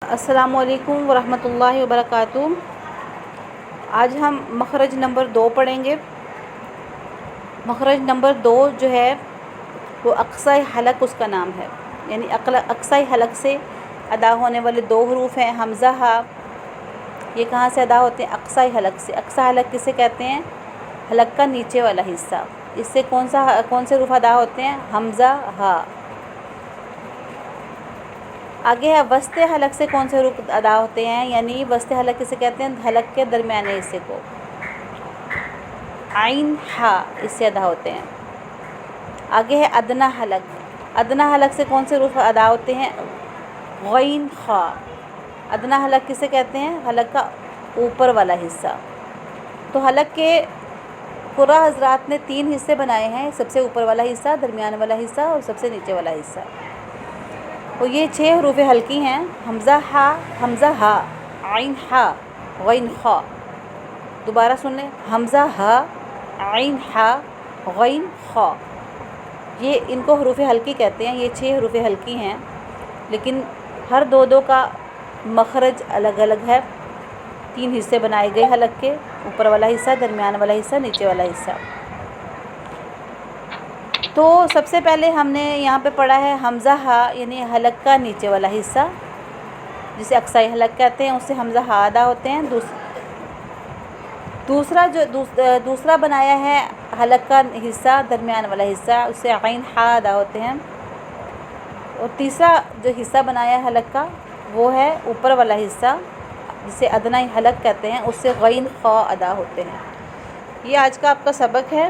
السلام علیکم ورحمۃ اللہ وبرکاتہ۔ آج ہم مخرج نمبر 2 پڑھیں گے۔ مخرج نمبر 2 جو ہے وہ اقصی حلق اس کا نام ہے، یعنی اقصی حلق سے ادا ہونے والے 2 حروف ہیں حمزہ ہا۔ یہ کہاں سے ادا ہوتے ہیں؟ اقصی حلق سے۔ اقصی حلق کسے کہتے ہیں؟ حلق کا نیچے والا حصہ۔ اس سے کون سے حروف ادا ہوتے ہیں؟ حمزہ ہا۔ آگے ہے وسط حلق سے کون سے حروف ادا ہوتے ہیں؟ یعنی وسط حلق کسے کہتے ہیں؟ حلق کے درمیانے حصے کو۔ عین ہا اس سے ادا ہوتے ہیں۔ آگے ہے ادنا حلق۔ ادنا حلق سے کون سے حروف ادا ہوتے ہیں؟ غین خا۔ ادنا حلق کسے کہتے ہیں؟ حلق کا اوپر والا حصہ۔ تو حلق کے قرا حضرات نے 3 حصے بنائے ہیں، سب سے اوپر والا حصہ، درمیان والا حصہ اور سب سے نیچے والا حصہ۔ اور یہ 6 حروف حلقی ہیں: حمزہ ہا، عین ہا، غین خا۔ دوبارہ سن لیں: حمزہ ہا، عین ہا، غین خا۔ یہ ان کو حروف حلقی کہتے ہیں۔ یہ 6 حروف حلقی ہیں، لیکن ہر دو کا مخرج الگ الگ ہے۔ 3 حصے بنائے گئے حلق کے: اوپر والا حصہ، درمیان والا حصہ، نیچے والا حصہ۔ تو سب سے پہلے ہم نے یہاں پہ پڑھا ہے حمزہ ہا، یعنی حلق کا نیچے والا حصہ جسے اقصی حلق کہتے ہیں، اس سے حمزہ ہا ادا ہوتے ہیں۔ دوسرا بنایا ہے حلق کا حصہ، درمیان والا حصہ، اس سے عین ہا ادا ہوتے ہیں۔ اور تیسرا جو حصہ بنایا ہے حلق کا، وہ ہے اوپر والا حصہ جسے ادنی حلق کہتے ہیں، اس سے غین خا ادا ہوتے ہیں۔ یہ آج کا آپ کا سبق ہے۔